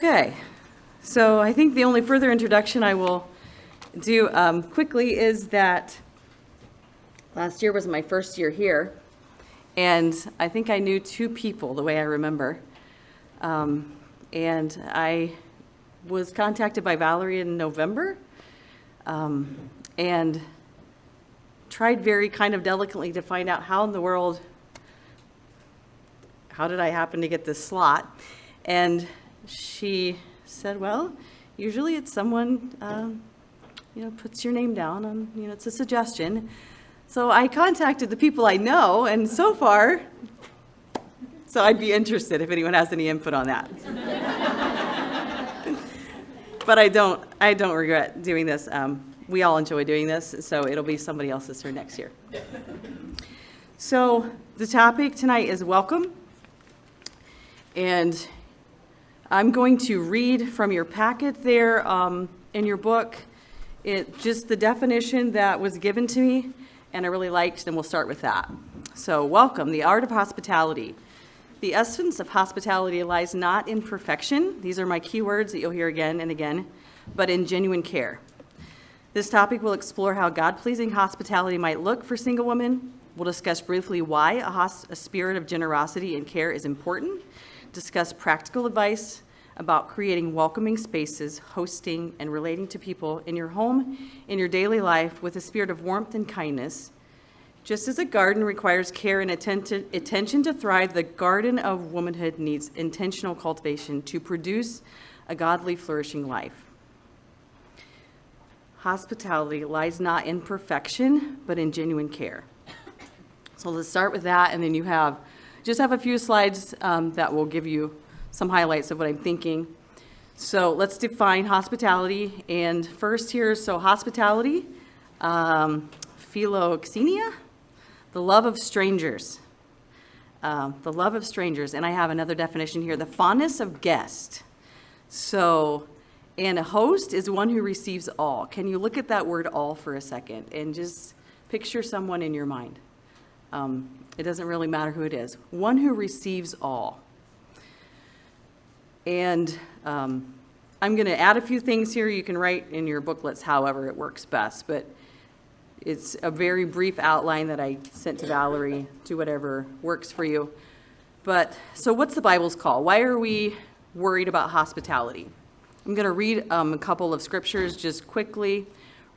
Okay, so I think the only further introduction I will do quickly is that last year was my first year here, and I think I knew two people the way I remember. And I was contacted by Valerie in November and tried very kind of delicately to find out how in the world, how did I happen to get this slot? And she said, well, usually it's someone, puts your name down and, it's a suggestion. So I contacted the people I know, and so far, so I'd be interested if anyone has any input on that. But I don't regret doing this. We all enjoy doing this, so it'll be somebody else's turn next year. So the topic tonight is welcome. And I'm going to read from your packet there in your book, just the definition that was given to me, and I really liked, and we'll start with that. So welcome, the art of hospitality. The essence of hospitality lies not in perfection, these are my key words that you'll hear again and again, but in genuine care. This topic will explore how God-pleasing hospitality might look for single women. We'll discuss briefly why a spirit of generosity and care is important, discuss practical advice about creating welcoming spaces, hosting, and relating to people in your home, in your daily life, with a spirit of warmth and kindness. Just as a garden requires care and attention to thrive, the garden of womanhood needs intentional cultivation to produce a godly, flourishing life. Hospitality lies not in perfection, but in genuine care. So let's start with that, and then you just have a few slides that will give you some highlights of what I'm thinking. So let's define hospitality. And first here, so hospitality, philoxenia, the love of strangers. The love of strangers. And I have another definition here, the fondness of guests. So, and a host is one who receives all. Can you look at that word all for a second and just picture someone in your mind? It doesn't really matter who it is. One who receives all. And I'm going to add a few things here. You can write in your booklets however it works best, but it's a very brief outline that I sent to Valerie, to whatever works for you. But so what's the Bible's call? Why are we worried about hospitality? I'm going to read a couple of scriptures just quickly.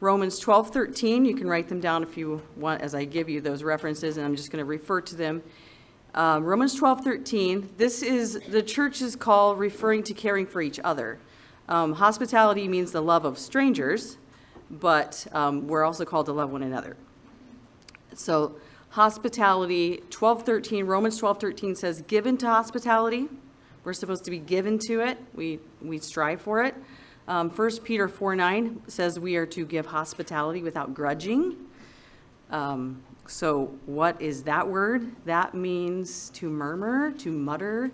Romans 12:13, you can write them down if you want as I give you those references, and I'm just going to refer to them. Romans 12:13, this is the church's call referring to caring for each other. Hospitality means the love of strangers, but we're also called to love one another. So hospitality, 12:13, Romans 12:13 says, given to hospitality. We're supposed to be given to it. We strive for it. 1 Peter 4:9 says we are to give hospitality without grudging. So what is that word? That means to murmur, to mutter,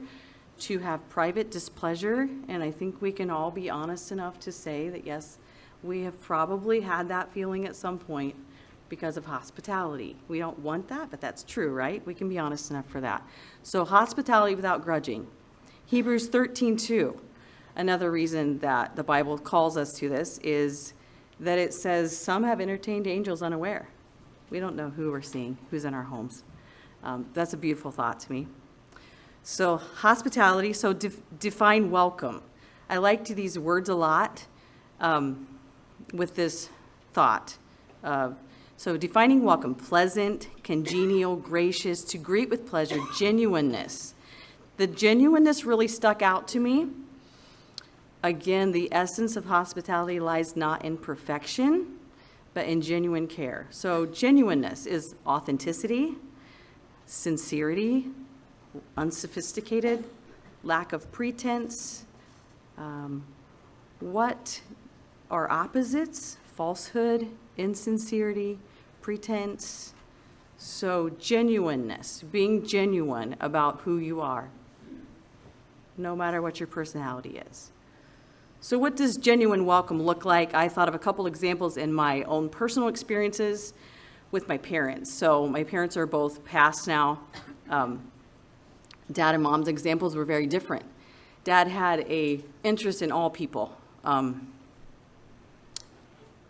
to have private displeasure. And I think we can all be honest enough to say that, yes, we have probably had that feeling at some point because of hospitality. We don't want that, but that's true, right? We can be honest enough for that. So hospitality without grudging. Hebrews 13:2, another reason that the Bible calls us to this is that it says some have entertained angels unaware. We don't know who we're seeing, who's in our homes. That's a beautiful thought to me. So hospitality, so define welcome. I liked these words a lot with this thought. So defining welcome, pleasant, congenial, gracious, to greet with pleasure, genuineness. The genuineness really stuck out to me. Again, the essence of hospitality lies not in perfection, but in genuine care. So genuineness is authenticity, sincerity, unsophisticated, lack of pretense. What are opposites? Falsehood, insincerity, pretense. So genuineness, being genuine about who you are, no matter what your personality is. So what does genuine welcome look like? I thought of a couple examples in my own personal experiences with my parents. So my parents are both passed now. Dad and mom's examples were very different. Dad had a interest in all people.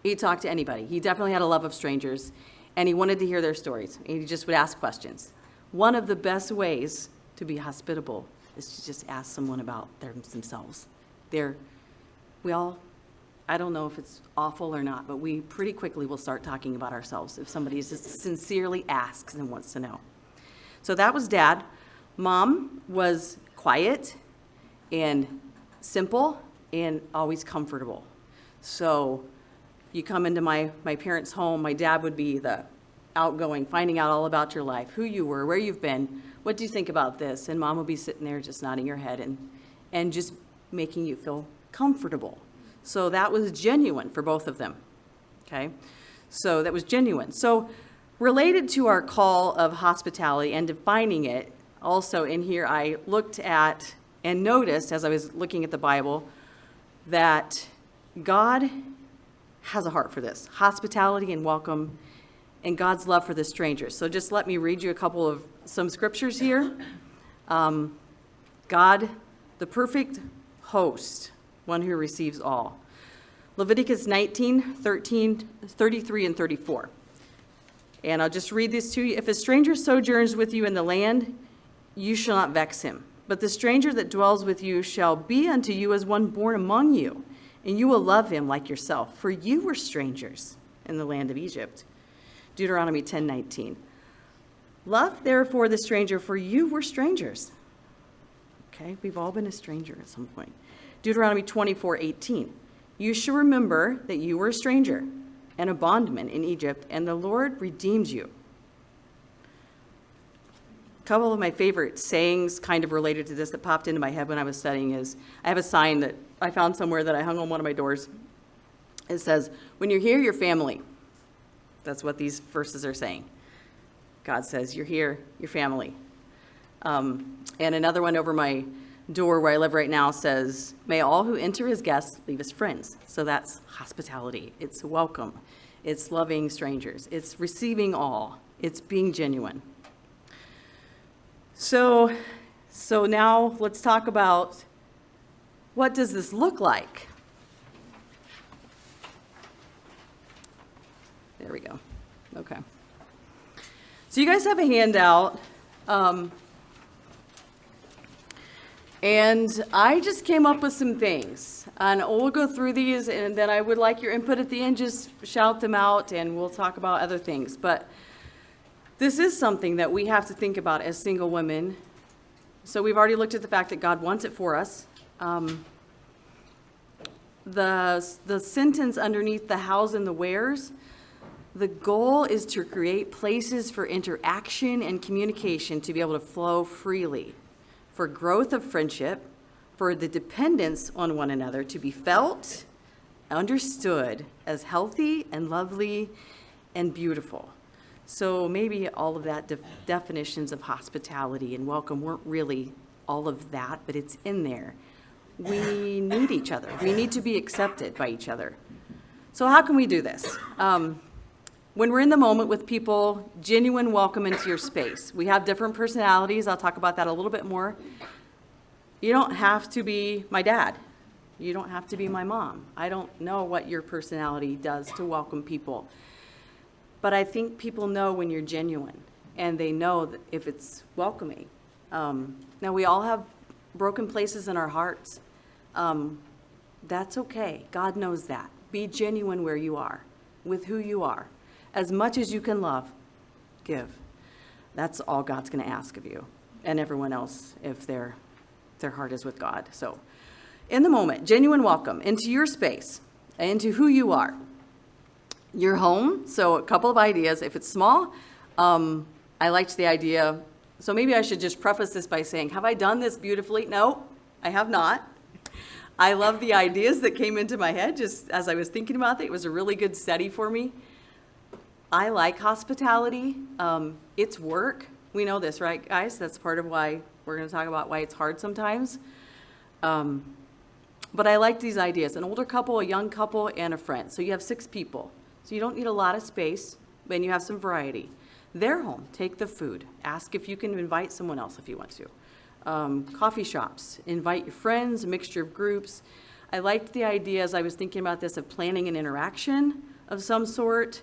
He talked to anybody. He definitely had a love of strangers, and he wanted to hear their stories. And he just would ask questions. One of the best ways to be hospitable is to just ask someone about themselves. I don't know if it's awful or not, but we pretty quickly will start talking about ourselves if somebody just sincerely asks and wants to know. So that was Dad. Mom was quiet and simple and always comfortable. So you come into my parents' home, my dad would be the outgoing, finding out all about your life, who you were, where you've been, what do you think about this? And Mom would be sitting there just nodding her head and just making you feel comfortable. So that was genuine for both of them, okay? So that was genuine. So related to our call of hospitality and defining it, also in here I looked at and noticed as I was looking at the Bible that God has a heart for this, hospitality and welcome and God's love for the strangers. So just let me read you a couple of some scriptures here. God, the perfect host, one who receives all. Leviticus 19, 13, 33, and 34. And I'll just read this to you. If a stranger sojourns with you in the land, you shall not vex him. But the stranger that dwells with you shall be unto you as one born among you, and you will love him like yourself, for you were strangers in the land of Egypt. Deuteronomy 10:19. Love therefore the stranger, for you were strangers. Okay, we've all been a stranger at some point. Deuteronomy 24:18. You shall remember that you were a stranger and a bondman in Egypt, and the Lord redeemed you. A couple of my favorite sayings kind of related to this that popped into my head when I was studying is, I have a sign that I found somewhere that I hung on one of my doors. It says, when you're here, you're family. That's what these verses are saying. God says, you're here, you're family. And another one over my door where I live right now says, may all who enter as guests leave as friends. So that's hospitality. It's welcome. It's loving strangers. It's receiving all. It's being genuine. So now let's talk about what does this look like? There we go. Okay. So you guys have a handout. And I just came up with some things. And we'll go through these, and then I would like your input at the end. Just shout them out, and we'll talk about other things. But this is something that we have to think about as single women. So we've already looked at the fact that God wants it for us. The sentence underneath the hows and the wheres, the goal is to create places for interaction and communication to be able to flow freely, for growth of friendship, for the dependence on one another to be felt, understood as healthy and lovely and beautiful. So maybe all of that definitions of hospitality and welcome weren't really all of that, but it's in there. We need each other. We need to be accepted by each other. So how can we do this? When we're in the moment with people, genuine welcome into your space. We have different personalities. I'll talk about that a little bit more. You don't have to be my dad. You don't have to be my mom. I don't know what your personality does to welcome people. But I think people know when you're genuine, and they know that if it's welcoming. Now, we all have broken places in our hearts. That's okay. God knows that. Be genuine where you are, with who you are. As much as you can love, give. That's all God's going to ask of you, and everyone else if their heart is with God. So in the moment, genuine welcome into your space, into who you are. Your home, so a couple of ideas. If it's small, I liked the idea. So maybe I should just preface this by saying, have I done this beautifully? No, I have not. I love the ideas that came into my head just as I was thinking about it. It was a really good study for me. I like hospitality. It's work. We know this, right, guys? That's part of why we're going to talk about why it's hard sometimes. But I like these ideas. An older couple, a young couple, and a friend. So you have 6 people. So you don't need a lot of space, but you have some variety. Their home, take the food. Ask if you can invite someone else if you want to. coffee shops. Invite your friends, a mixture of groups. I liked the idea, as I was thinking about this, of planning an interaction of some sort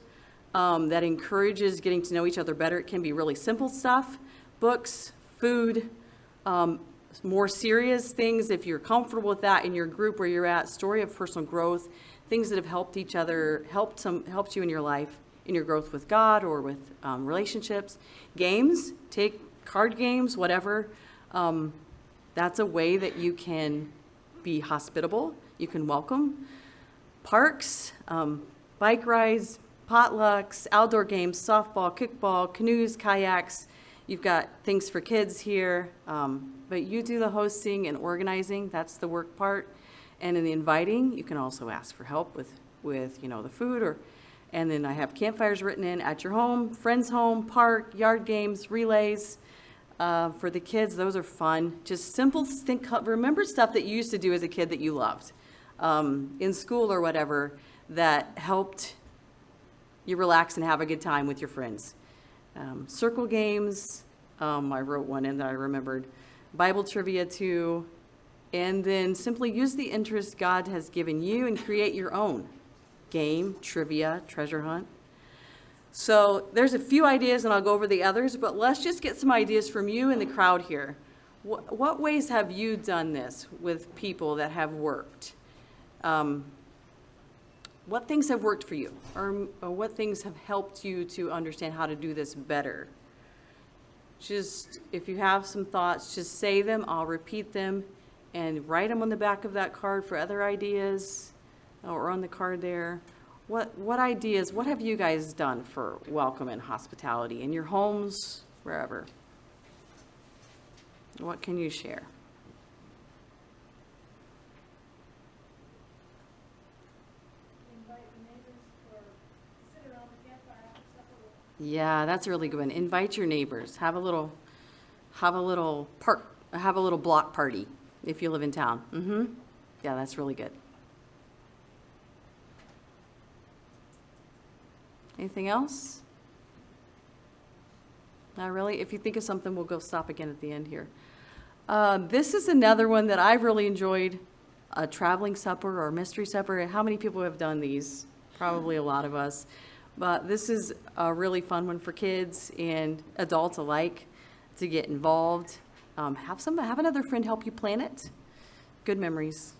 that encourages getting to know each other better. It can be really simple stuff, books, food, more serious things if you're comfortable with that in your group where you're at, story of personal growth, things that have helped each other, helped you in your life, in your growth with God or with relationships. Games, take card games, whatever. That's a way that you can be hospitable, you can welcome. Parks, bike rides, potlucks, outdoor games, softball, kickball, canoes, kayaks. You've got things for kids here, but you do the hosting and organizing. That's the work part. And in the inviting, you can also ask for help with the food, and then I have campfires written in at your home, friend's home, park, yard games, relays. For the kids, those are fun. Just simple, remember stuff that you used to do as a kid that you loved in school or whatever that helped you relax and have a good time with your friends. Circle games, I wrote one in that I remembered. Bible trivia too. And then simply use the interest God has given you and create your own game, trivia, treasure hunt. So there's a few ideas, and I'll go over the others, but let's just get some ideas from you in the crowd here. What ways have you done this with people that have worked? What things have worked for you, or what things have helped you to understand how to do this better? Just, if you have some thoughts, just say them, I'll repeat them, and write them on the back of that card for other ideas, or on the card there. What ideas, what have you guys done for welcome and hospitality in your homes, wherever? What can you share? Invite the neighbors to sit around the campfire after supper. Yeah, that's a really good one. Invite your neighbors. Have a little block party if you live in town. Yeah, that's really good. Anything else? Not really. If you think of something, we'll go stop again at the end here. This is another one that I've really enjoyed, a traveling supper or mystery supper. How many people have done these? Probably a lot of us. But this is a really fun one for kids and adults alike to get involved. Have another friend help you plan it. Good memories.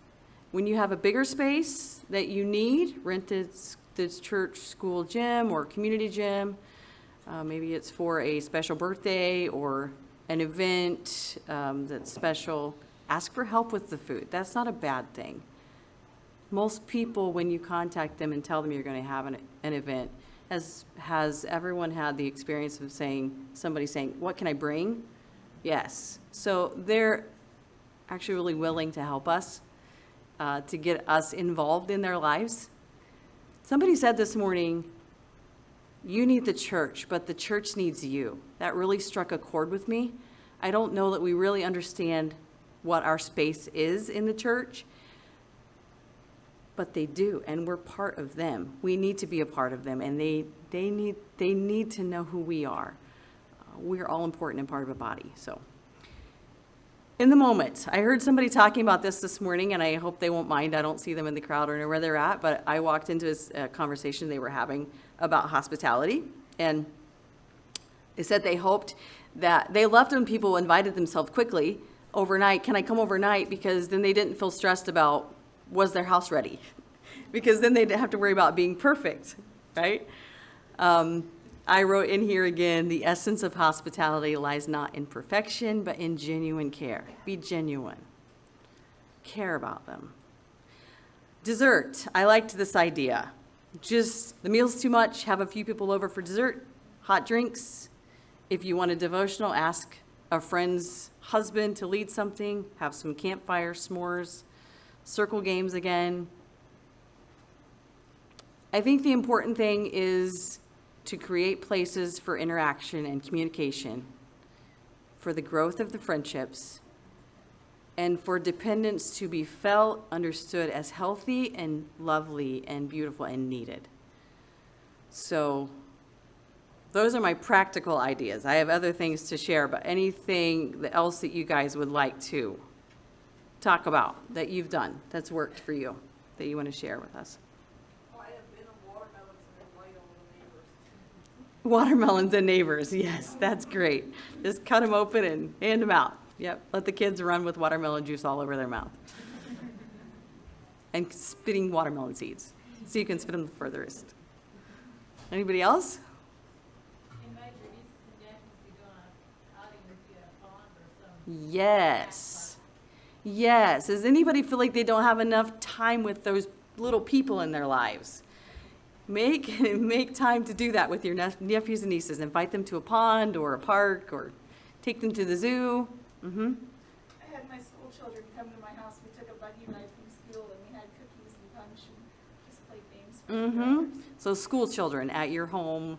When you have a bigger space that you need, rent this church, school gym or community gym. Maybe it's for a special birthday or an event that's special. Ask for help with the food. That's not a bad thing. Most people, when you contact them and tell them you're going to have an event, has everyone had the experience of somebody saying, what can I bring? Yes. So they're actually really willing to help us, to get us involved in their lives. Somebody said this morning, you need the church, but the church needs you. That really struck a chord with me. I don't know that we really understand what our space is in the church, but they do, and we're part of them. We need to be a part of them, and they need to know who we are. We're all important and part of a body. So, in the moment, I heard somebody talking about this morning, and I hope they won't mind. I don't see them in the crowd or know where they're at, but I walked into a conversation they were having about hospitality, and they said they hoped that they loved when people invited themselves quickly overnight. Can I come overnight? Because then they didn't feel stressed about, was their house ready? Because then they'd have to worry about being perfect, right? I wrote in here again, the essence of hospitality lies not in perfection, but in genuine care. Be genuine. Care about them. Dessert. I liked this idea. Just the meal's too much, have a few people over for dessert, hot drinks. If you want a devotional, ask a friend's husband to lead something, have some campfire s'mores, circle games again. I think the important thing is to create places for interaction and communication, for the growth of the friendships, and for dependents to be felt, understood as healthy and lovely and beautiful and needed. So those are my practical ideas. I have other things to share, but anything else that you guys would like to talk about that you've done that's worked for you, that you want to share with us? I have been on watermelons and they're light on the neighbors. Watermelons and neighbors, yes, that's great. Just cut them open and hand them out. Yep, let the kids run with watermelon juice all over their mouth. And spitting watermelon seeds, so you can spit them the furthest. Anybody else? Invite your nieces and nephews to go on an outing with you at a pond or some. Yes. Yes. Does anybody feel like they don't have enough time with those little people in their lives? Make time to do that with your nephews and nieces. Invite them to a pond or a park or take them to the zoo. Mm-hmm. I had my school children come to my house. We took a buggy ride from school and we had cookies and punch and just played games for the Mm-hmm. So school children at your home,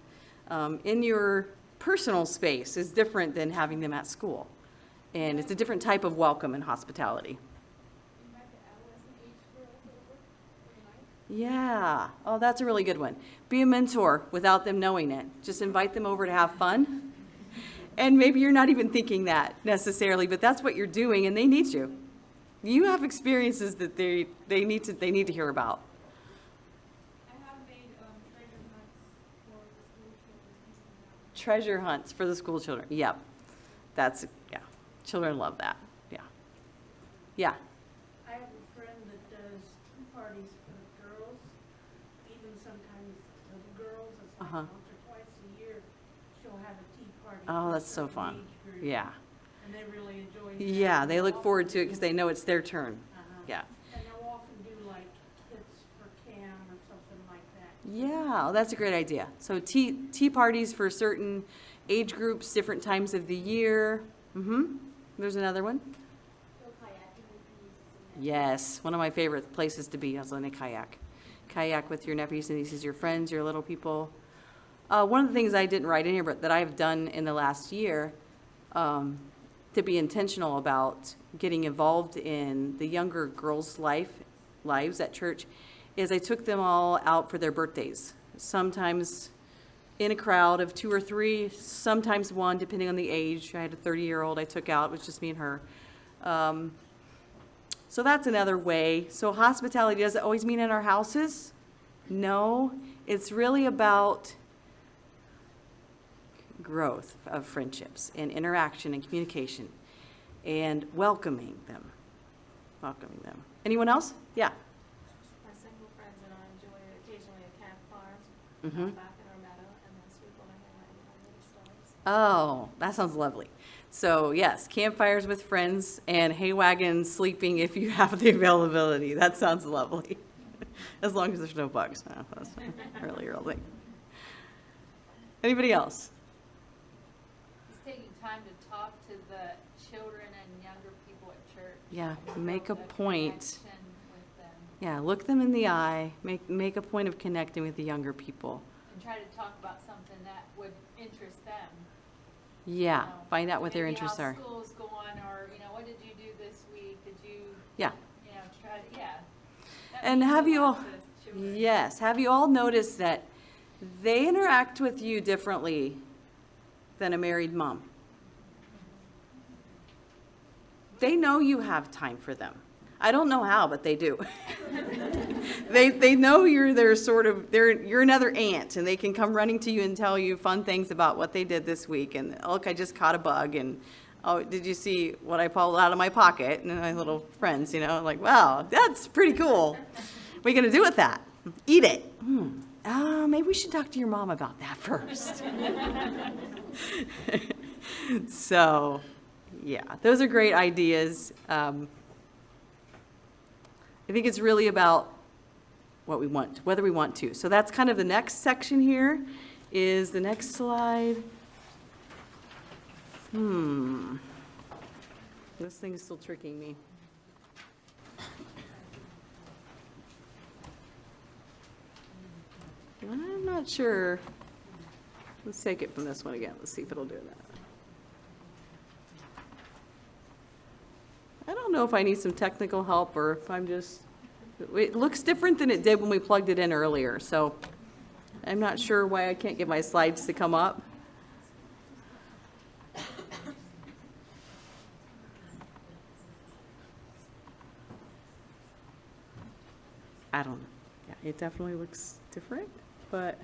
in your personal space is different than having them at school. And it's a different type of welcome and hospitality. Invite the adolescent age girls over for the night. Yeah. Oh, that's a really good one. Be a mentor without them knowing it. Just invite them over to have fun. And maybe you're not even thinking that necessarily, but that's what you're doing, and they need you. You have experiences that they need to hear about. I have made treasure hunts for the school children. Treasure hunts for the school children. Yep. That's, yeah. Children love that. Yeah. Yeah. I have a friend that does tea parties for the girls, even sometimes the girls, it's like Uh-huh. once or twice a year, she'll have a tea party. Oh, for that's so certain fun. age group, Yeah. And they really enjoy that. Yeah, they look They'll forward to it often because do- they know it's their turn. Uh-huh. Yeah. And they'll often do like kits for CAM or something like that. Yeah, well, that's a great idea. So tea parties for certain age groups, different times of the year. Mm-hmm. There's another one. Go kayaking with your nieces and nephews. Yes, one of my favorite places to be is in a kayak. Kayak with your nephews and nieces, your friends, your little people. One of the things I didn't write in here, but that I've done in the last year, to be intentional about getting involved in the younger girls' lives at church, is I took them all out for their birthdays. Sometimes in a crowd of 2 or 3, sometimes 1, depending on the age. I had a 30-year-old I took out, it was just me and her. So that's another way. So hospitality, does it always mean in our houses? No, it's really about growth of friendships and interaction and communication and welcoming them. Welcoming them. Anyone else? Yeah. My single friends and I enjoy occasionally a campfire Mhm. back in our meadow and then sweep on a hay wagon under the stars. Oh, that sounds lovely. So yes, campfires with friends and hay wagons sleeping if you have the availability. That sounds lovely. As long as there's no bugs. No, that's really, really. Anybody else? Just taking time to talk to the children and younger people at church. Yeah, make a Build point. connection with them Yeah, look them in the eye. Make a point of connecting with the younger people. and try to talk about something that would interest them. Yeah, you know. find out what their Maybe interests are. how school's going, or, what did you do this week? Did you, Yeah. try to, yeah. That And means a have you all, lot to children. yes, have you all noticed that they interact with you differently than a married mom? They know you have time for them. I don't know how, but they do. They know you're their you're another aunt, and they can come running to you and tell you fun things about what they did this week. And look, I just caught a bug, and oh, did you see what I pulled out of my pocket? And my little friends, like, wow, that's pretty cool. What are you gonna do with that? Eat it. Maybe we should talk to your mom about that first. So, yeah, those are great ideas. I think it's really about what we want, whether we want to. So that's kind of the next section here, is the next slide. This thing's still tricking me. I'm not sure. Let's take it from this one again. Let's see if it'll do that. I don't know if I need some technical help or if I'm just, it looks different than it did when we plugged it in earlier, so I'm not sure why I can't get my slides to come up. I don't know. Yeah, it definitely looks different, but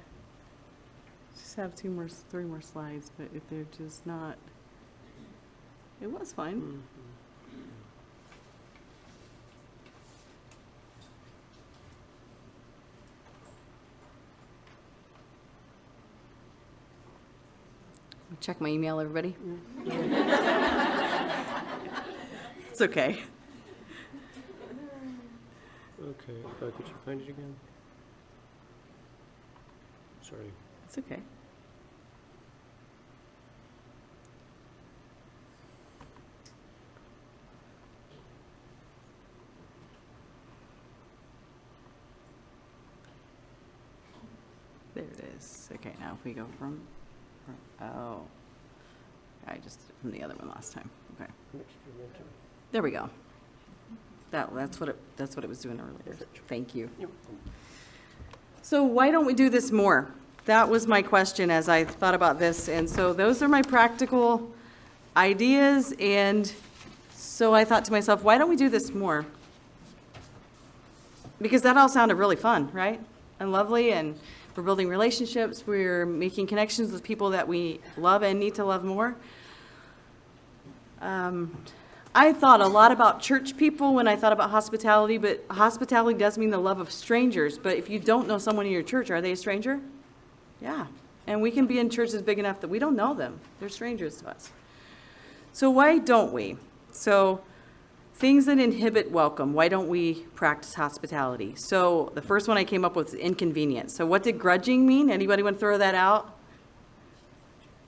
just have three more slides, but if they're just not, it was fine. Check my email, everybody. It's okay. Okay, could you find it again? Sorry. It's okay. There it is. Okay, now if we go from oh, I just did it from the other one last time. Okay, there we go. That's what it was doing earlier. Thank you. So why don't we do this more? That was my question as I thought about this, and so those are my practical ideas, and so I thought to myself, why don't we do this more? Because that all sounded really fun, right? And lovely, and we're building relationships, we're making connections with people that we love and need to love more. I thought a lot about church people when I thought about hospitality, but hospitality does mean the love of strangers. But if you don't know someone in your church, are they a stranger? Yeah. And we can be in churches big enough that we don't know them. They're strangers to us. So why don't we? So things that inhibit welcome, why don't we practice hospitality? So the first one I came up with is inconvenience. So what did grudging mean? Anybody want to throw that out?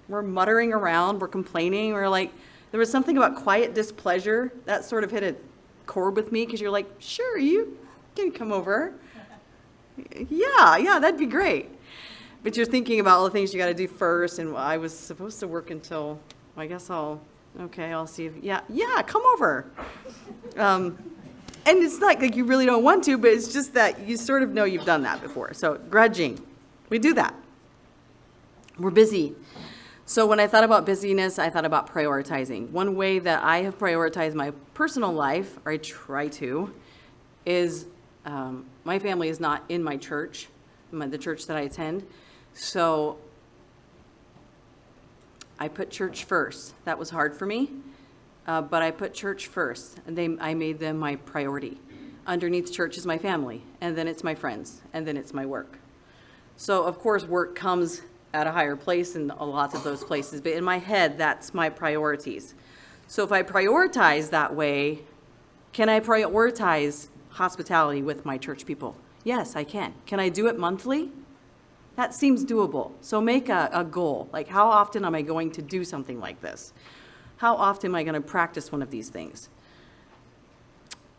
We're muttering around, we're complaining, we're like, there was something about quiet displeasure that sort of hit a chord with me because you're like, sure, you can come over. Yeah, that'd be great. But you're thinking about all the things you got to do first, and I was supposed to work until, I guess I'll see if, yeah, come over. And it's not like you really don't want to, but it's just that you sort of know you've done that before. So grudging, we do that. We're busy. So when I thought about busyness, I thought about prioritizing. One way that I have prioritized my personal life, or I try to, is my family is not in my church, the church that I attend. So I put church first. That was hard for me, but I put church first, and I made them my priority. Underneath church is my family, and then it's my friends, and then it's my work. So of course work comes at a higher place in lots of those places, but in my head, that's my priorities. So if I prioritize that way, can I prioritize hospitality with my church people? Yes, I can. Can I do it monthly? That seems doable. So make a goal. Like, how often am I going to do something like this? How often am I going to practice one of these things?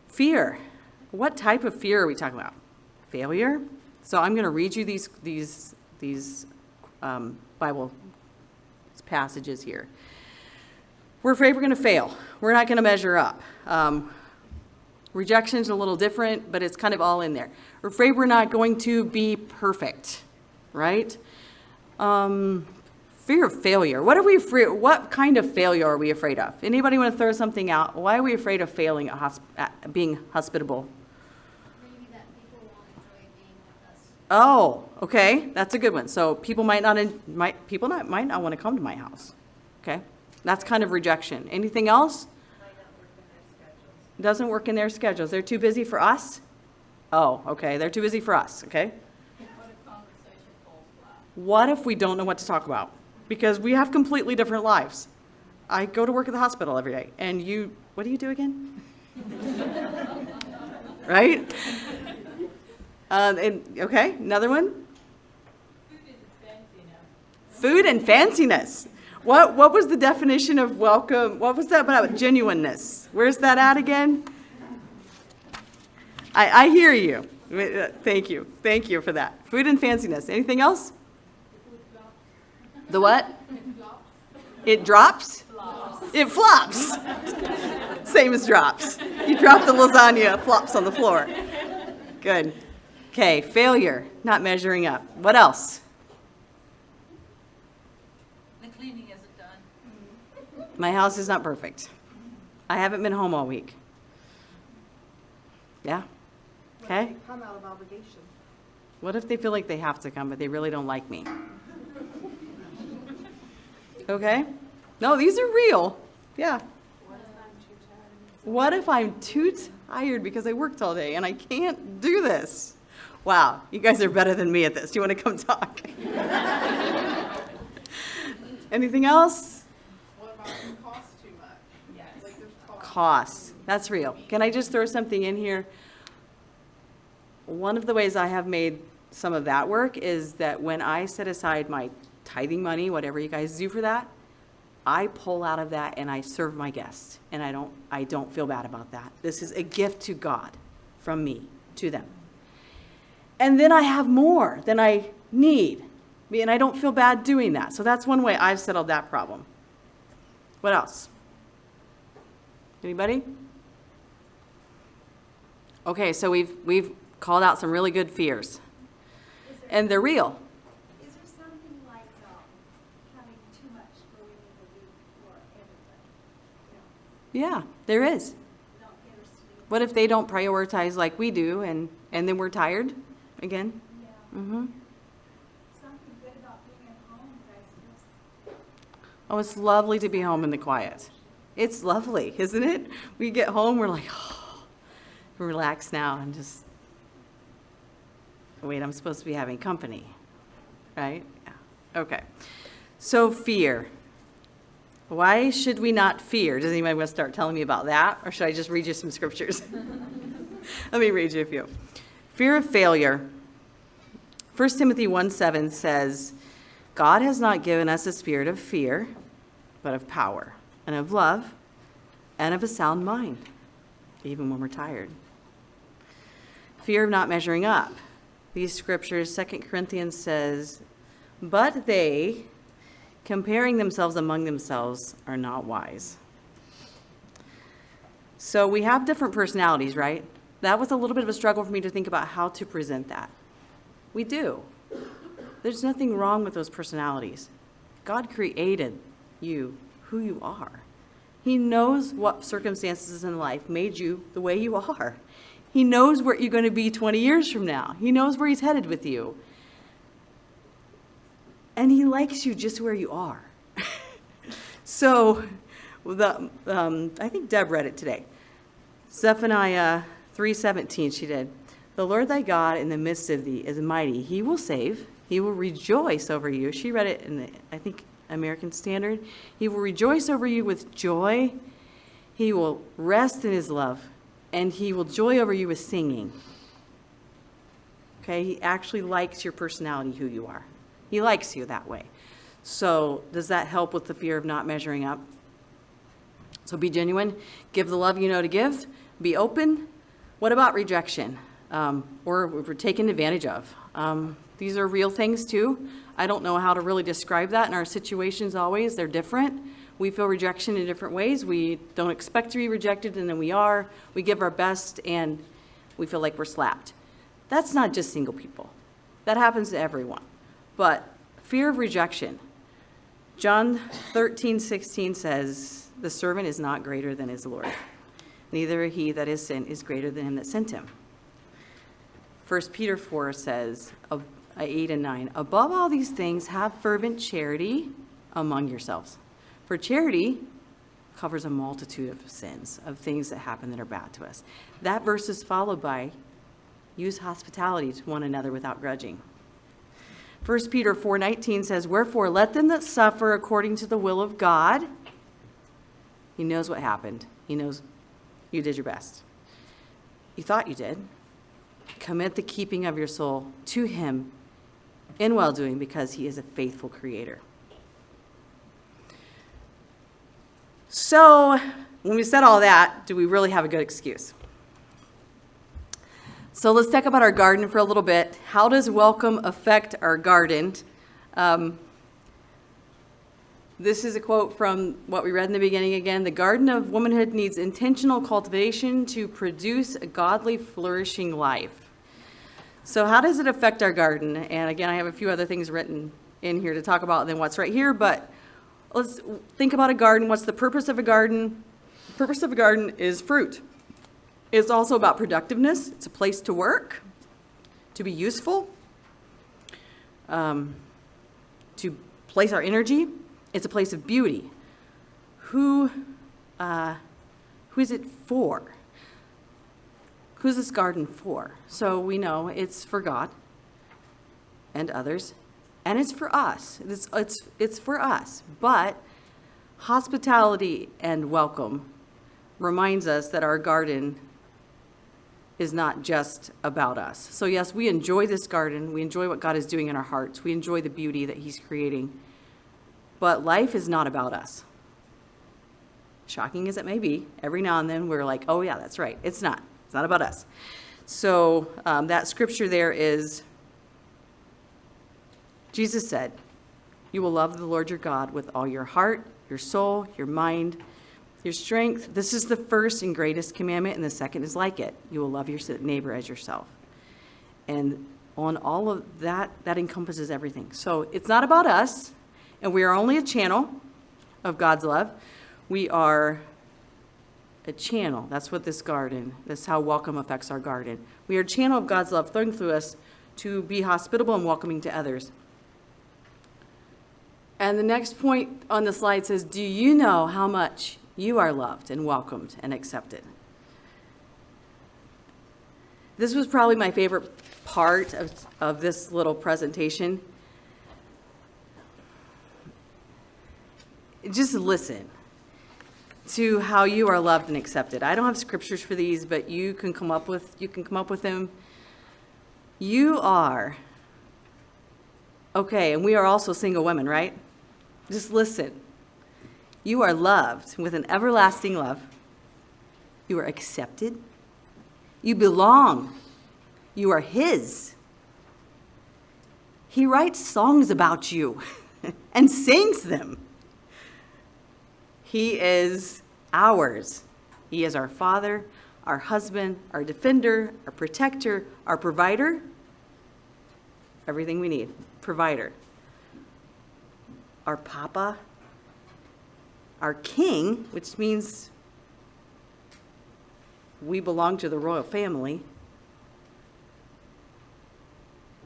Fear. What type of fear are we talking about? Failure? So I'm going to read you these Bible passages here. We're afraid we're going to fail. We're not going to measure up. Rejection's a little different, but it's kind of all in there. We're afraid we're not going to be perfect, right? Fear of failure. What are we afraid? What kind of failure are we afraid of? Anybody want to throw something out? Why are we afraid of failing at being hospitable? Maybe that people won't enjoy being with us. Oh, okay, that's a good one. So people might not want to come to my house. Okay, that's kind of rejection. Anything else? Doesn't work in their schedules. They're too busy for us? Oh, okay, they're too busy for us, okay? What if conversation falls flat? What if we don't know what to talk about? Because we have completely different lives. I go to work at the hospital every day, and what do you do again? Right? Okay, another one? Food and fanciness. What was the definition of welcome? What was that about genuineness? Where's that at again? I hear you. Thank you. Thank you for that. Food and fanciness. Anything else? The what? It drops? It flops. Same as drops. You drop the lasagna, it flops on the floor. Good. Okay, failure, not measuring up. What else? The cleaning isn't done. My house is not perfect. I haven't been home all week. Yeah? Okay? Come out of obligation. What if they feel like they have to come, but they really don't like me? Okay? No, these are real. Yeah. What if I'm too tired because I worked all day and I can't do this? Wow, you guys are better than me at this. Do you want to come talk? Anything else? What about it costs too much? Yes. Like there's cost. Costs. That's real. Can I just throw something in here? One of the ways I have made some of that work is that when I set aside my tithing money, whatever you guys do for that, I pull out of that and I serve my guests. And I don't feel bad about that. This is a gift to God from me to them. And then I have more than I need. And I don't feel bad doing that. So that's one way I've settled that problem. What else? Anybody? Okay, so we've called out some really good fears. And they're real. Is there something like having too much going in the week for everybody? Yeah, there is. Don't get her sleep. What if they don't prioritize like we do and then we're tired again? Yeah. Mm-hmm. Something good about being at home, guys. Oh, it's lovely to be home in the quiet. It's lovely, isn't it? We get home, we're like, oh, relax now and just, wait, I'm supposed to be having company, right? Yeah. Okay. So fear. Why should we not fear? Does anybody want to start telling me about that? Or should I just read you some scriptures? Let me read you a few. Fear of failure. 1 Timothy 1:7 says, God has not given us a spirit of fear, but of power and of love and of a sound mind, even when we're tired. Fear of not measuring up. These scriptures, 2 Corinthians says, but they, comparing themselves among themselves, are not wise. So we have different personalities, right? That was a little bit of a struggle for me to think about how to present that. We do. There's nothing wrong with those personalities. God created you, who you are. He knows what circumstances in life made you the way you are. He knows where you're going to be 20 years from now. He knows where he's headed with you. And he likes you just where you are. So, I think Deb read it today. Zephaniah 3:17, she did. The Lord thy God in the midst of thee is mighty. He will save. He will rejoice over you. She read it in the, I think, American Standard. He will rejoice over you with joy. He will rest in his love. And he will joy over you with singing. Okay, he actually likes your personality, who you are. He likes you that way. So does that help with the fear of not measuring up? So be genuine. Give the love you know to give. Be open. What about rejection? Or we're taken advantage of. These are real things too. I don't know how to really describe that in our situations always. They're different. We feel rejection in different ways. We don't expect to be rejected, and then we are. We give our best, and we feel like we're slapped. That's not just single people. That happens to everyone. But fear of rejection. John 13:16 says, the servant is not greater than his Lord. Neither he that is sent is greater than him that sent him. 1 Peter 4 says, 8 and 9, above all these things, have fervent charity among yourselves. For charity covers a multitude of sins, of things that happen that are bad to us. That verse is followed by, use hospitality to one another without grudging. 1 Peter 4:19 says, wherefore let them that suffer according to the will of God. He knows what happened. He knows you did your best. You thought you did. Commit the keeping of your soul to him in well-doing, because he is a faithful creator. So when we said all that, do we really have a good excuse? So let's talk about our garden for a little bit. How does welcome affect our garden? This is a quote from what we read in the beginning again. The garden of womanhood needs intentional cultivation to produce a godly, flourishing life. So how does it affect our garden? And again, I have a few other things written in here to talk about than what's right here, but let's think about a garden. What's the purpose of a garden? The purpose of a garden is fruit. It's also about productiveness. It's a place to work, to be useful, to place our energy. It's a place of beauty. Who is it for? Who's this garden for? So we know it's for God and others, and it's for us. It's for us. But hospitality and welcome reminds us that our garden is not just about us. So yes, we enjoy this garden. We enjoy what God is doing in our hearts. We enjoy the beauty that he's creating. But life is not about us. Shocking as it may be, every now and then we're like, oh yeah, that's right. It's not. It's not about us. So that scripture there is, Jesus said, you will love the Lord your God with all your heart, your soul, your mind, your strength. This is the first and greatest commandment, and the second is like it. You will love your neighbor as yourself. And on all of that, that encompasses everything. So it's not about us, and we are only a channel of God's love. We are a channel. That's what this garden, that's how welcome affects our garden. We are a channel of God's love flowing through us to be hospitable and welcoming to others. And the next point on the slide says, do you know how much you are loved and welcomed and accepted? This was probably my favorite part of this little presentation. Just listen to how you are loved and accepted. I don't have scriptures for these, but you can come up with them. You are, okay, and we are also single women, right? Just listen. You are loved with an everlasting love. You are accepted. You belong. You are his. He writes songs about you and sings them. He is ours. He is our father, our husband, our defender, our protector, our provider. Everything we need. Provider. Our papa. Our king, which means we belong to the royal family.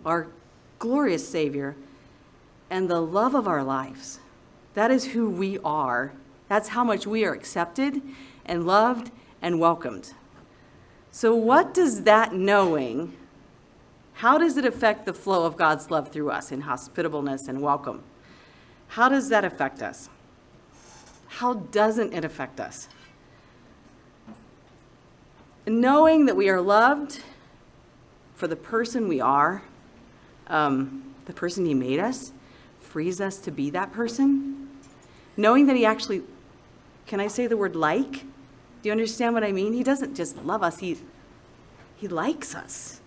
Our glorious Savior, and the love of our lives. That is who we are. That's how much we are accepted and loved and welcomed. So what does that knowing, how does it affect the flow of God's love through us in hospitableness and welcome? How does that affect us? How doesn't it affect us? Knowing that we are loved for the person we are, the person he made us, frees us to be that person. Knowing that he actually, can I say the word like? Do you understand what I mean? He doesn't just love us, he likes us.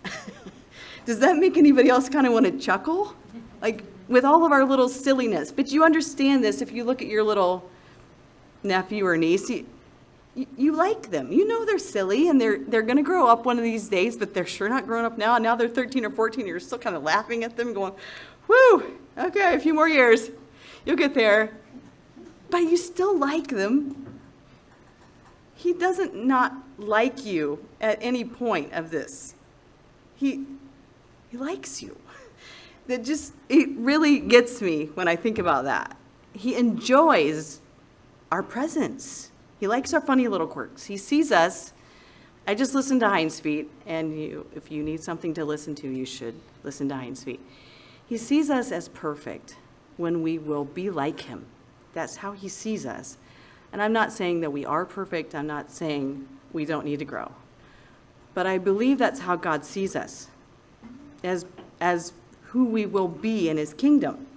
Does that make anybody else kind of want to chuckle? Like with all of our little silliness. But you understand this if you look at your little nephew or niece. You like them. You know they're silly and they're going to grow up one of these days, but they're sure not grown up now. And now they're 13 or 14. You're still kind of laughing at them going, whoo, okay, a few more years. You'll get there. But you still like them. He doesn't not like you at any point of this. He likes you. It really gets me when I think about that. He enjoys our presence. He likes our funny little quirks. He sees us. I just listened to Heinz Feet, and if you need something to listen to, you should listen to Heinz Feet. He sees us as perfect when we will be like him. That's how he sees us. And I'm not saying that we are perfect. I'm not saying we don't need to grow. But I believe that's how God sees us, as who we will be in his kingdom.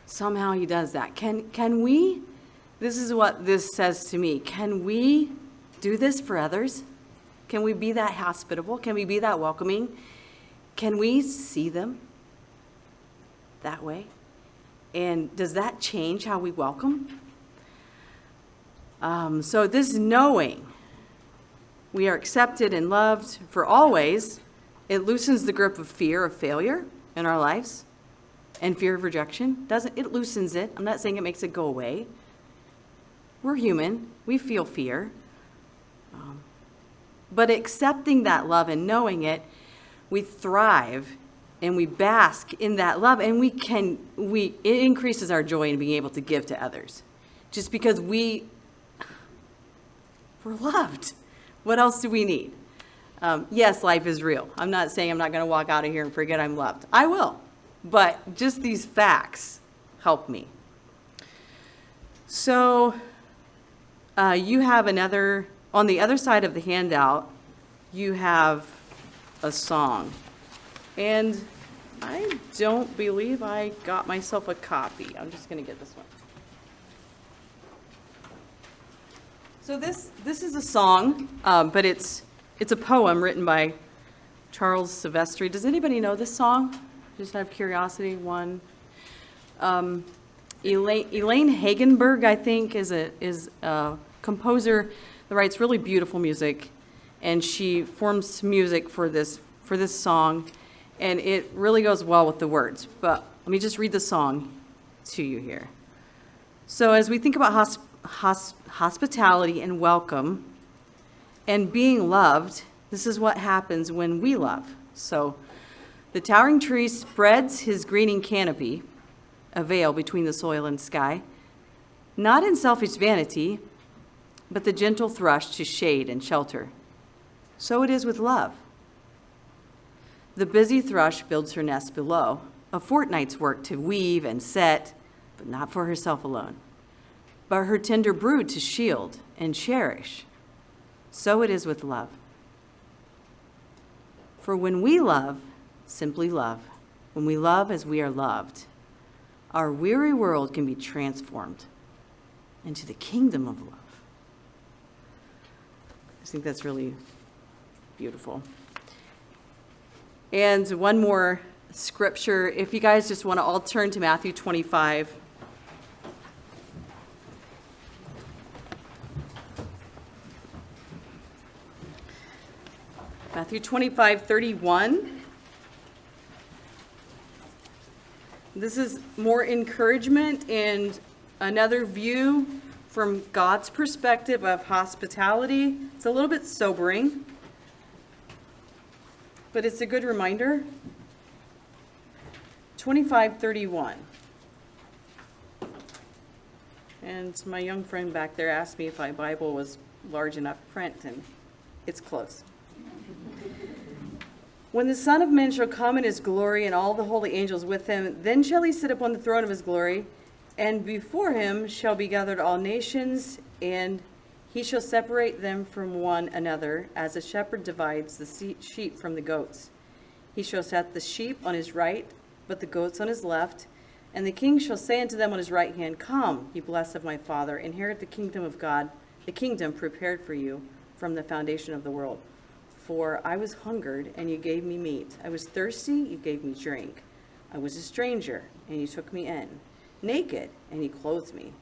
Somehow he does that. Can we, this is what this says to me, can we do this for others? Can we be that hospitable? Can we be that welcoming? Can we see them that way? And does that change how we welcome? So this knowing we are accepted and loved for always, it loosens the grip of fear of failure in our lives and fear of rejection. It loosens it. I'm not saying it makes it go away. We're human. We feel fear. But accepting that love and knowing it, we thrive and we bask in that love, and it increases our joy in being able to give to others. Just because we're loved. What else do we need? Yes, life is real. I'm not saying I'm not going to walk out of here and forget I'm loved. I will. But just these facts help me. So you have another, on the other side of the handout, you have a song. And I don't believe I got myself a copy. I'm just going to get this one. So this is a song, but it's a poem written by Charles Silvestri. Does anybody know this song? Just out of curiosity, one. Elaine Hagenberg, I think, is a composer that writes really beautiful music, and she forms music for this song, and it really goes well with the words. But let me just read the song to you here. So as we think about hospitality and welcome and being loved, this is what happens when we love. So the towering tree spreads his greening canopy, a veil between the soil and sky, not in selfish vanity, but the gentle thrush to shade and shelter. So it is with love. The busy thrush builds her nest below, a fortnight's work to weave and set, but not for herself alone, but her tender brood to shield and cherish. So it is with love. For when we love, simply love, when we love as we are loved, our weary world can be transformed into the kingdom of love. I think that's really beautiful. And one more scripture, if you guys just want to all turn to Matthew 25. Matthew 25:31. This is more encouragement and another view from God's perspective of hospitality. It's a little bit sobering, but it's a good reminder. 25:31. And my young friend back there asked me if my Bible was large enough print, and it's close. When the Son of Man shall come in his glory and all the holy angels with him, then shall he sit upon the throne of his glory, and before him shall be gathered all nations, and he shall separate them from one another, as a shepherd divides the sheep from the goats. He shall set the sheep on his right, but the goats on his left. And the king shall say unto them on his right hand, Come, ye blessed of my Father, inherit the kingdom of God, the kingdom prepared for you from the foundation of the world. For I was hungered, and you gave me meat. I was thirsty, you gave me drink. I was a stranger, and you took me in. Naked, and you clothed me.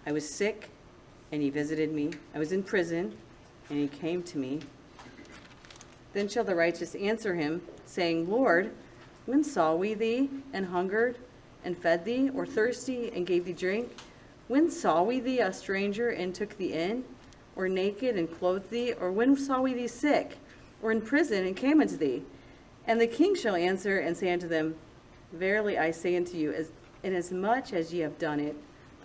I was sick, and you visited me. I was in prison, and you came to me. Then shall the righteous answer him, saying, Lord, when saw we thee, and hungered, and fed thee, or thirsty, and gave thee drink? When saw we thee a stranger, and took thee in? Or naked, and clothed thee? Or when saw we thee sick, or in prison, and came unto thee? And the king shall answer and say unto them, Verily I say unto you, inasmuch as ye have done it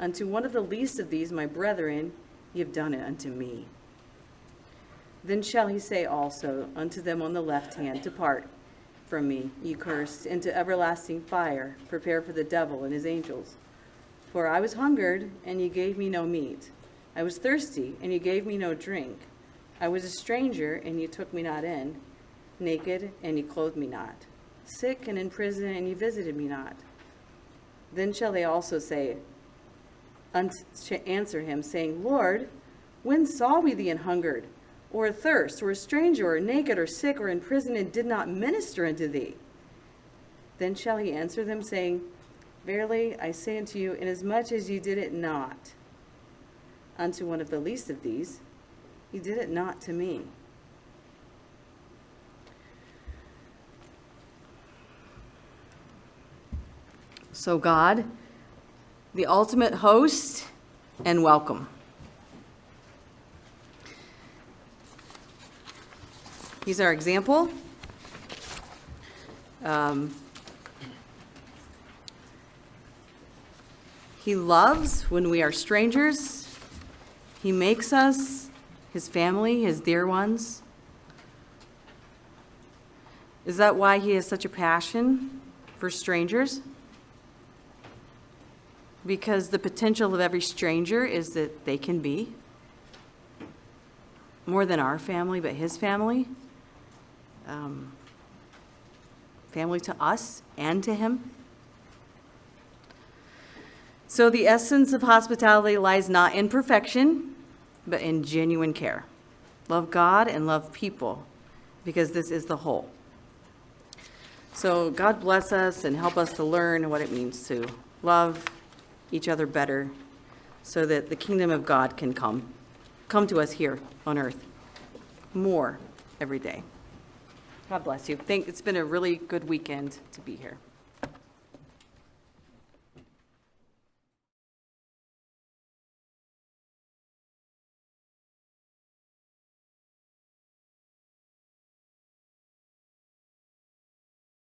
unto one of the least of these my brethren, ye have done it unto me. Then shall he say also unto them on the left hand, Depart from me, ye cursed, into everlasting fire, prepared for the devil and his angels. For I was hungered, and ye gave me no meat. I was thirsty, and ye gave me no drink. I was a stranger, and ye took me not in. Naked, and ye clothed me not. Sick and in prison, and ye visited me not. Then shall they also say, answer him, saying, Lord, when saw we thee an hungered, or athirst, or a stranger, or naked, or sick, or in prison, and did not minister unto thee? Then shall he answer them, saying, Verily I say unto you, inasmuch as ye did it not unto one of the least of these, ye did it not to me. So God, the ultimate host, and welcome. He's our example. He loves when we are strangers. He makes us his family, his dear ones. Is that why he has such a passion for strangers? Because the potential of every stranger is that they can be more than our family, but his family. Family to us and to him. So the essence of hospitality lies not in perfection, but in genuine care. Love God and love people, because this is the whole. So God bless us and help us to learn what it means to love each other better, so that the kingdom of God can come to us here on earth more every day. God bless you. It's been a really good weekend to be here.